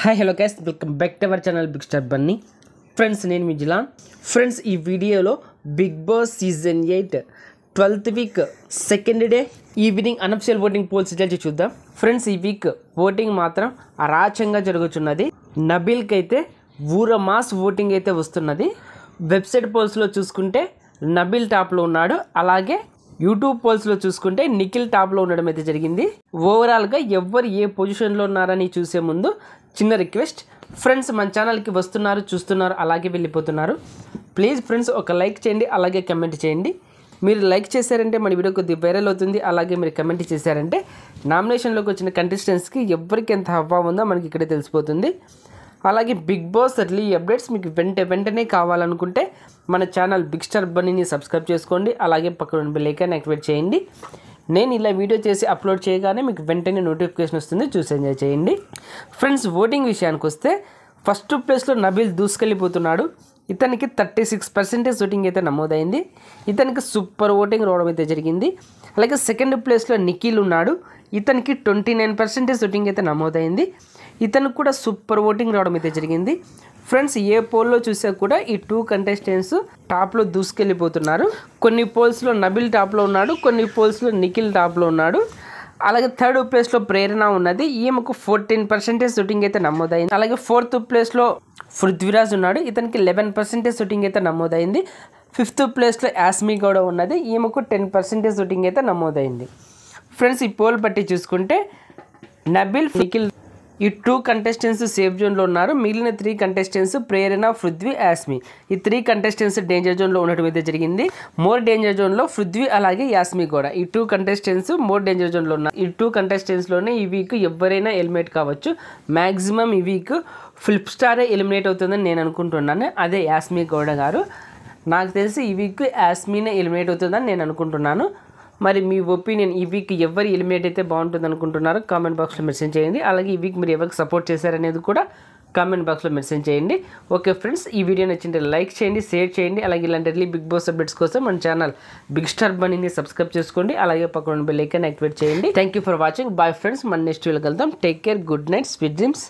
Hi hello guys, welcome back to our channel big star Bunny. Friends, నేను మీ Jilan. Friends, ఈ వీడియోలో big boss season 8 12th week second day evening unofficial voting polls results చూద్దాం. Friends, ఈ week voting మాత్రం అరాచకంగా జరుగుతున్నది. నబీల్కి అయితే ఊర మాస్ ఓటింగ్ అయితే వస్తున్నది. వెబ్సైట్ పోల్స్లో చూసుకుంటే నబీల్ టాప్లో ఉన్నాడు. అలాగే యూట్యూబ్ పోల్స్లో చూసుకుంటే నిఖిల్ టాప్లో ఉండడం అయితే జరిగింది. ఓవరాల్గా ఎవరు ఏ పొజిషన్లో ఉన్నారని చూసే ముందు చిన్న రిక్వెస్ట్, ఫ్రెండ్స్ మన ఛానల్కి వస్తున్నారు, చూస్తున్నారు, అలాగే వెళ్ళిపోతున్నారు. ప్లీజ్ ఫ్రెండ్స్ ఒక లైక్ చేయండి, అలాగే కమెంట్ చేయండి. మీరు లైక్ చేశారంటే మన వీడియో కొద్దిగా వైరల్ అవుతుంది. అలాగే మీరు కమెంట్ చేశారంటే నామినేషన్లోకి వచ్చిన కంటెస్టెంట్స్కి ఎవరికి ఎంత హవా ఉందో మనకి ఇక్కడే తెలిసిపోతుంది. అలాగే బిగ్ బాస్ ఎర్లీ అప్డేట్స్ మీకు వెంటనే కావాలనుకుంటే మన ఛానల్ బిగ్ స్టార్ బన్నీని సబ్స్క్రైబ్ చేసుకోండి. అలాగే పక్కన బెల్ ఐకాన్ యాక్టివేట్ చేయండి. నేను ఇలా వీడియో చేసి అప్లోడ్ చేయగానే మీకు వెంటనే నోటిఫికేషన్ వస్తుంది, చూసి ఎంజాయ్ చేయండి. ఫ్రెండ్స్, ఓటింగ్ విషయానికి వస్తే ఫస్ట్ ప్లేస్లో నబీల్ దూసుకెళ్ళిపోతున్నాడు. ఇతనికి 36% ఓటింగ్ అయితే నమోదైంది. ఇతనికి సూపర్ ఓటింగ్ రావడం అయితే జరిగింది. అలాగే సెకండ్ ప్లేస్లో నిఖిల్ ఉన్నాడు. ఇతనికి 29% ఓటింగ్ అయితే నమోదైంది. ఇతనికి కూడా సూపర్ ఓటింగ్ రావడం అయితే జరిగింది. ఫ్రెండ్స్, ఏ పోల్లో చూసా కూడా ఈ 2 కంటెస్టెంట్స్ టాప్లో దూసుకెళ్ళిపోతున్నారు. కొన్ని పోల్స్లో నబీల్ టాప్లో ఉన్నాడు, కొన్ని పోల్స్లో నిఖిల్ టాప్లో ఉన్నాడు. అలాగే థర్డ్ ప్లేస్లో ప్రేరణ ఉన్నది. ఈమెకు 14% ఓటింగ్ అయితే నమోదైంది. అలాగే ఫోర్త్ ప్లేస్లో పృథ్వీరాజ్ ఉన్నాడు. ఇతనికి 11% ఓటింగ్ అయితే నమోదైంది. ఫిఫ్త్ ప్లేస్లో యాస్మి గౌడ ఉన్నది. ఈమెకు 10% ఓటింగ్ అయితే నమోదైంది. ఫ్రెండ్స్, ఈ పోల్ బట్టి చూసుకుంటే నబీల్, నిఖిల్ ఈ 2 కంటెస్టెంట్స్ సేఫ్ జోన్లో ఉన్నారు. మిగిలిన 3 కంటెస్టెంట్స్ ప్రేరణ, పృథ్వీ, యాస్మి ఈ 3 కంటెస్టెంట్స్ డేంజర్ జోన్లో ఉండటం అయితే జరిగింది. మోర్ డేంజర్ జోన్లో పృథ్వీ అలాగే యాస్మి కూడా. ఈ 2 కంటెస్టెంట్స్ మోర్ డేంజర్ జోన్లో ఉన్నారు. ఈ 2 కంటెస్టెంట్స్లోనే ఈ వీక్ ఎవరైనా ఎలిమినేట్ కావచ్చు. మ్యాక్సిమం ఈ వీక్ ఫ్లిప్ స్టారే ఎలిమినేట్ అవుతుందని నేను అనుకుంటున్నాను. అదే యాస్మి గౌడ గారు. నాకు తెలిసి ఈ వీక్ యాస్మినే ఎలిమినేట్ అవుతుందని నేను అనుకుంటున్నాను. మరి మీ ఒపీనియన్, ఈ వీక్ ఎవరు ఎలిమినేట్ అయితే బాగుంటుంది అనుకుంటున్నారో కామెంట్ బాక్స్లో మెన్షన్ చేయండి. అలాగే ఈ వీక్ మీరు ఎవరికి సపోర్ట్ చేశారనేది కూడా కామెంట్ బాక్స్లో మెన్షన్ చేయండి. ఓకే ఫ్రెండ్స్, ఈ వీడియో నచ్చింటే లైక్ చేయండి, షేర్ చేయండి. అలాగే ఇలాంటి ఎర్లీ బిగ్ బాస్ అప్డేట్స్ కోసం మన ఛానల్ బిగ్ స్టార్ బన్నీని సబ్స్క్రైబ్ చేసుకోండి. అలాగే పక్కన బెల్ ఐకాన్ యాక్టివేట్ చేయండి. Thank you for watching. Bye friends, మన నెక్స్ట్ వీడియోకి వెళ్దాం. Take care, good night, sweet dreams.